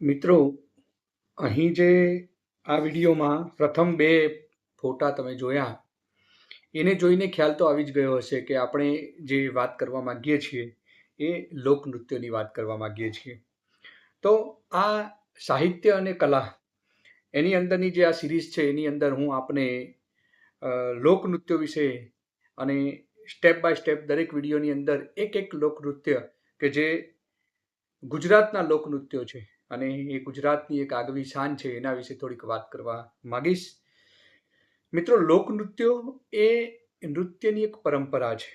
મિત્રો, અહીં જે આ વિડીયોમાં પ્રથમ બે ફોટા તમે જોયા એને જોઈને ખ્યાલ તો આવી જ ગયો હશે કે આપણે જે વાત કરવા માંગીએ છીએ એ લોકનૃત્યની વાત કરવા માંગીએ છીએ. તો આ સાહિત્ય અને કલા એની અંદરની જે આ સિરીઝ છે એની અંદર હું આપને લોકનૃત્ય વિશે અને સ્ટેપ બાય સ્ટેપ દરેક વિડીયોની અંદર એક લોકનૃત્ય કે જે ગુજરાતના લોકનૃત્યો છે અને એ ગુજરાતની એક આગવી શાન છે એના વિશે થોડીક વાત કરવા માંગીશ. મિત્રો, લોકનૃત્યો એ નૃત્યની એક પરંપરા છે,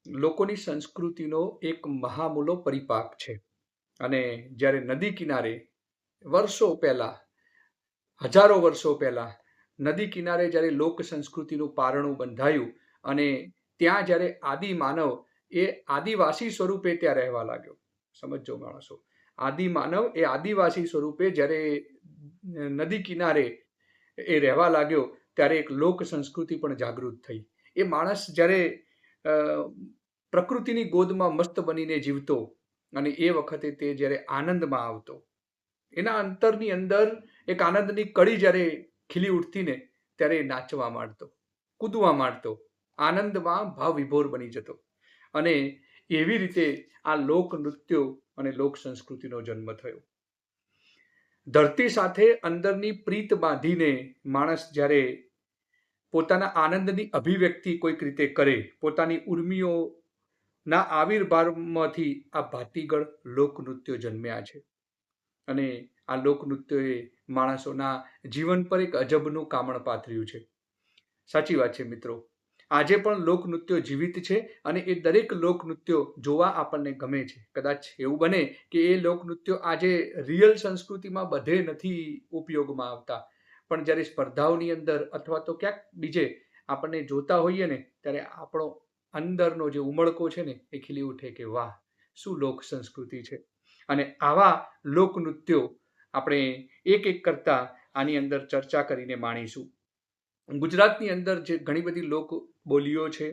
લોકોની સંસ્કૃતિનો એક મહામૂલો પરિપાક છે. અને જ્યારે નદી કિનારે વર્ષો પહેલા, હજારો વર્ષો પહેલા નદી કિનારે જ્યારે લોક સંસ્કૃતિનું પારણું બંધાયું અને ત્યાં જ્યારે આદિ માનવ એ આદિવાસી સ્વરૂપે ત્યાં રહેવા લાગ્યો. સમજો માણસો, આદિ માનવ એ આદિવાસી સ્વરૂપે જ્યારે નદી કિનારે એ રહેવા લાગ્યો ત્યારે એક લોક સંસ્કૃતિ પણ જાગૃત થઈ. એ માણસ જ્યારે પ્રકૃતિની ગોદમાં મસ્ત બનીને જીવતો અને એ વખતે તે જ્યારે આનંદમાં આવતો, એના અંતરની અંદર એક આનંદની કળી જ્યારે ખીલી ઉઠતી ને ત્યારે એ નાચવા માંડતો, કૂદવા માંડતો, આનંદમાં ભાવ વિભોર બની જતો. અને એવી રીતે આ લોક નૃત્યો અને લોક સંસ્કૃતિનો જન્મ થયો. ધરતી સાથે અંદરની પ્રીત બાંધીને માણસ જ્યારે પોતાના આનંદની અભિવ્યક્તિ કોઈક રીતે કરે, પોતાની ઉર્મિઓના આવિર્ભાવમાંથી આ ભાતીગળ લોકનૃત્યો જન્મ્યા છે. અને આ લોકનૃત્યોએ માણસોના જીવન પર એક અજબનું કામણ પાથર્યું છે. સાચી વાત છે મિત્રો, આજે પણ લોકનૃત્યો જીવિત છે અને એ દરેક લોકનૃત્યો જોવા આપણને ગમે છે. કદાચ એવું બને કે એ લોકનૃત્યો આજે રિયલ સંસ્કૃતિમાં બધે નથી ઉપયોગમાં આવતા, પણ જ્યારે સ્પર્ધાઓની અંદર અથવા તો ક્યાંક બીજે આપણને જોતા હોઈએ ને ત્યારે આપણો અંદરનો જે ઉમળકો છે ને એ ખીલી ઉઠે કે વાહ, શું લોક સંસ્કૃતિ છે. અને આવા લોકનૃત્યો આપણે એક કરતા આની અંદર ચર્ચા કરીને માણીશું. ગુજરાતની અંદર જે ઘણી બધી લોક બોલીઓ છે,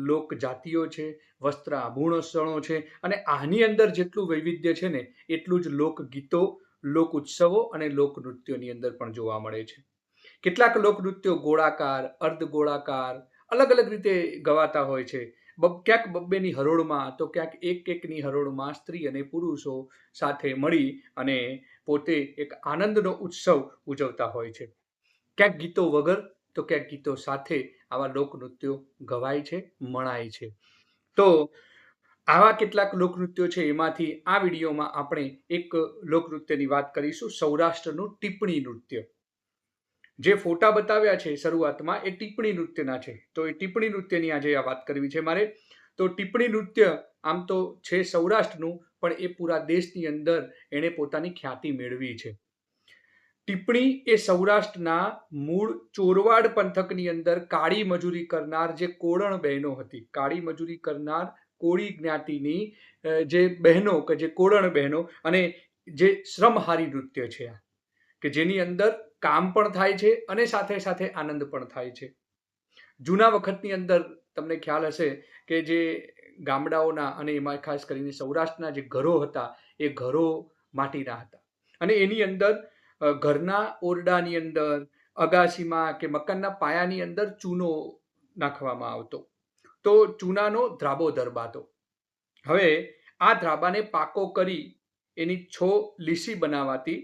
લોક જાતિઓ છે, વસ્ત્ર આભૂષણો છે, અને આની અંદર જેટલું વૈવિધ્ય છે ને એટલું જ લોકગીતો, લોક ઉત્સવો અને લોકનૃત્યોની અંદર પણ જોવા મળે છે. કેટલાક લોકનૃત્યો ગોળાકાર, અર્ધ ગોળાકાર, અલગ અલગ રીતે ગવાતા હોય છે. ક્યાંક બબ્બેની હરોળમાં તો ક્યાંક એકની હરોળમાં સ્ત્રી અને પુરુષો સાથે મળી અને પોતે એક આનંદનો ઉત્સવ ઉજવતા હોય છે. ક્યાંક ગીતો વગર તો ક્યાંક ગીતો સાથે આવા લોકનૃત્યો ગવાય છે, મણાય છે. તો આવા કેટલાક લોકનૃત્યો છે, એમાંથી આ વિડીયોમાં આપણે એક લોકનૃત્યની વાત કરીશું, સૌરાષ્ટ્રનું ટીપણી નૃત્ય. જે ફોટા બતાવ્યા છે શરૂઆતમાં એ ટીપણી નૃત્યના છે, તો એ ટીપણી નૃત્યની આજે આ વાત કરવી છે મારે. તો ટીપણી નૃત્ય આમ તો છે સૌરાષ્ટ્રનું, પણ એ પૂરા દેશની અંદર એણે પોતાની ખ્યાતિ મેળવી છે. ટીપણી એ સૌરાષ્ટ્રના મૂળ ચોરવાડ પંથકની અંદર કાળી મજૂરી કરનાર જે કોળણ બહેનો હતી, કાળી મજૂરી કરનાર કોળી જ્ઞાતિની જે બહેનો કે જે કોળણ બહેનો, અને જે શ્રમહારી નૃત્ય છે આ, કે જેની અંદર કામ પણ થાય છે અને સાથે સાથે આનંદ પણ થાય છે. જૂના વખતની અંદર તમને ખ્યાલ હશે કે જે ગામડાઓના અને એમાં ખાસ કરીને સૌરાષ્ટ્રના જે ઘરો હતા એ ઘરો માટીના હતા અને એની અંદર ઘરના ઓરડાની અંદર, અગાસીમાં કે મકાનના પાયાની અંદર ચૂનો નાખવામાં આવતો. તો ચૂનાનો ધ્રાબો ધરબાતો. હવે આ ધ્રાબાને પાકો કરી એની છો લીસી બનાવાતી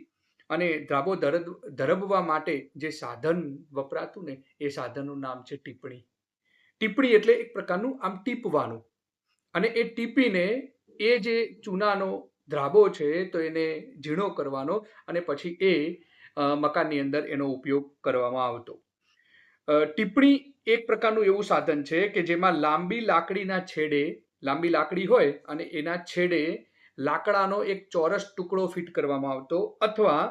અને ધ્રાબો ધરબવા માટે જે સાધન વપરાતું ને એ સાધનનું નામ છે ટીપણી. ટીપણી એટલે એક પ્રકારનું આમ ટીપવાનું, અને એ ટીપીને એ જે ચૂનાનો ધ્રાબો છે તો એને ઝીણો કરવાનો અને પછી એ મકાનની અંદર એનો ઉપયોગ કરવામાં આવતો. ટીપણી એક પ્રકારનું એવું સાધન છે કે જેમાં લાંબી લાકડીના છેડે, લાંબી લાકડી હોય અને એના છેડે લાકડાનો એક ચોરસ ટુકડો ફિટ કરવામાં આવતો, અથવા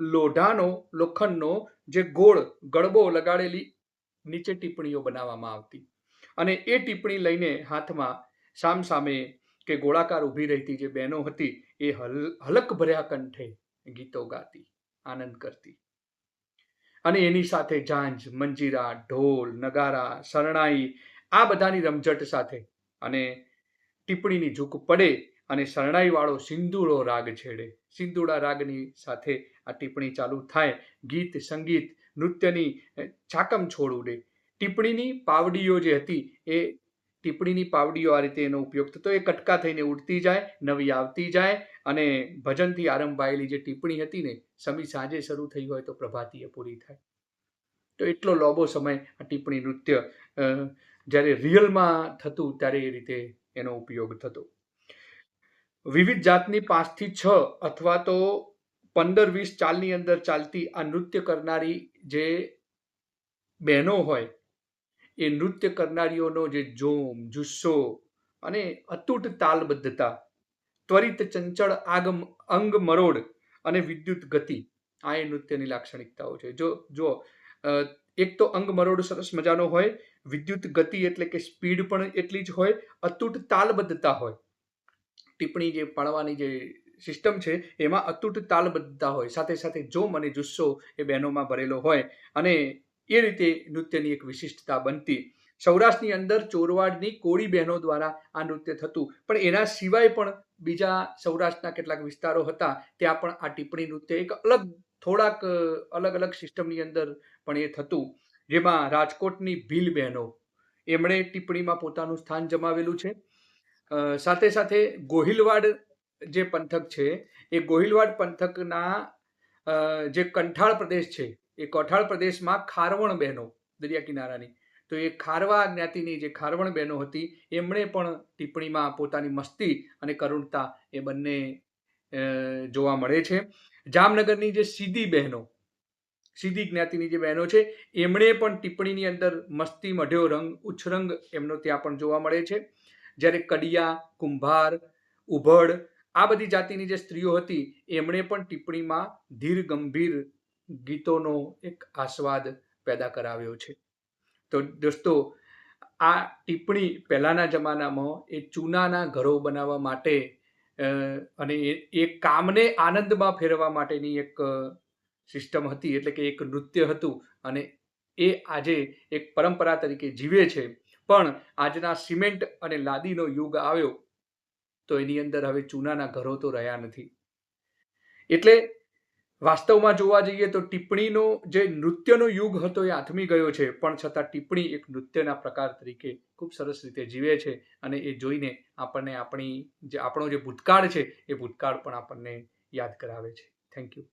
લોઢાનો, લોખંડનો જે ગોળ ગળબો લગાડેલી નીચે ટીપણીઓ બનાવવામાં આવતી. અને એ ટીપણી લઈને હાથમાં સામસામે કે ગોળાકાર ઊભી રહેતી જે બહેનો હતી એ હલક ભર્યા કંઠે ગીતો ગાતી, આનંદ કરતી. અને એની સાથે ઝાંઝ, મંજીરા, ઢોલ, નગારા, શરણાઈ, આ બધાની રમઝટ સાથે અને ટીપણીની ઝૂક પડે અને શરણાઈવાળો સિંદૂરો રાગ છેડે. સિંદૂડા રાગની સાથે આ ટિપ્પણી ચાલુ થાય. ગીત સંગીત નૃત્યની ચાકમ છોડ ઉડે. ટિપ્પણીની પાવડીઓ જે હતી એ ટિપ્પણીની પાવડીઓ આ રીતે એનો ઉપયોગ થતો. એ કટકા થઈને ઉડતી જાય, નવી આવતી જાય અને ભજનથી આરંભાયેલી જે ટિપ્પણી હતી ને સમી સાંજે શરૂ થઈ હોય તો પ્રભાતીએ પૂરી થાય. તો એટલો લાંબો સમય આ ટિપ્પણી નૃત્ય જ્યારે રિયલમાં થતું ત્યારે એ રીતે એનો ઉપયોગ થતો. વિવિધ જાતની 5 થી 6 અથવા તો 15-20 ચાલની અંદર ચાલતી આ નૃત્ય કરનારી જે બહેનો હોય એ નૃત્ય કરનારીઓનો જે જોમ જુસ્સો અને અતૂટ તાલબદ્ધતા, ત્વરિત ચંચળ અંગ મરોડ અને વિદ્યુત ગતિ આ એ નૃત્યની લાક્ષણિકતાઓ છે. જો એક તો અંગ મરોડ સરસ મજાનો હોય, વિદ્યુત ગતિ એટલે કે સ્પીડ પણ એટલી જ હોય, અતૂટ તાલબદ્ધતા હોય. ટિપ્પણી જે પાડવાની જે સિસ્ટમ છે એમાં અતૂટ તાલબદ્ધતા હોય, સાથે સાથે જોમ અને જુસ્સો એ બહેનોમાં ભરેલો હોય અને એ રીતે નૃત્યની એક વિશિષ્ટતા બનતી. સૌરાષ્ટ્રની અંદર ચોરવાડની કોળી બહેનો દ્વારા આ નૃત્ય થતું, પણ એના સિવાય પણ બીજા સૌરાષ્ટ્રના કેટલાક વિસ્તારો હતા ત્યાં પણ આ ટિપ્પણી નૃત્ય એક થોડાક અલગ સિસ્ટમની અંદર પણ એ થતું. જેમાં રાજકોટની ભીલ બહેનો એમણે ટિપ્પણીમાં પોતાનું સ્થાન જમાવેલું છે. સાથે સાથે ગોહિલવાડ જે પંથક છે એ ગોહિલવાડ પંથકના જે કંઠાળ પ્રદેશ છે એ કઠાળ પ્રદેશમાં ખારવણ બહેનો દરિયા કિનારાની, તો એ ખારવા જ્ઞાતિની જે ખારવણ બહેનો હતી એમણે પણ ટિપ્પણીમાં પોતાની મસ્તી અને કરુણતા એ બંને જોવા મળે છે. જામનગરની જે સીધી જ્ઞાતિની જે બહેનો છે એમણે પણ ટિપ્પણીની અંદર મસ્તી મઢ્યો રંગ ઉચ્છરંગ એમનો ત્યાં પણ જોવા મળે છે. જ્યારે કડિયા, કુંભાર, ઉભડ આ બધી જાતિની જે સ્ત્રીઓ હતી એમણે પણ ટિપ્પણીમાં ધીર ગંભીર ગીતોનો એક આસ્વાદ પેદા કરાવ્યો છે. તો દોસ્તો આ ટિપ્પણી પહેલાના જમાનામાં એ ચૂનાના ઘરો બનાવવા માટે અને એ કામને આનંદમાં ફેરવવા માટેની એક સિસ્ટમ હતી, એટલે કે એક નૃત્ય હતું અને એ આજે એક પરંપરા તરીકે જીવે છે. પણ આજના સિમેન્ટ અને લાદીનો યુગ આવ્યો તો એની અંદર હવે ચૂનાના ઘરો તો રહ્યા નથી. એટલે વાસ્તવમાં જોવા જઈએ તો ટિપ્પણીનો જે નૃત્યનો યુગ હતો એ આથમી ગયો છે, પણ છતાં ટિપ્પણી એક નૃત્યના પ્રકાર તરીકે ખૂબ સરસ રીતે જીવે છે અને એ જોઈને આપણને આપણો જે ભૂતકાળ છે એ ભૂતકાળ પણ આપણને યાદ કરાવે છે. Thank you.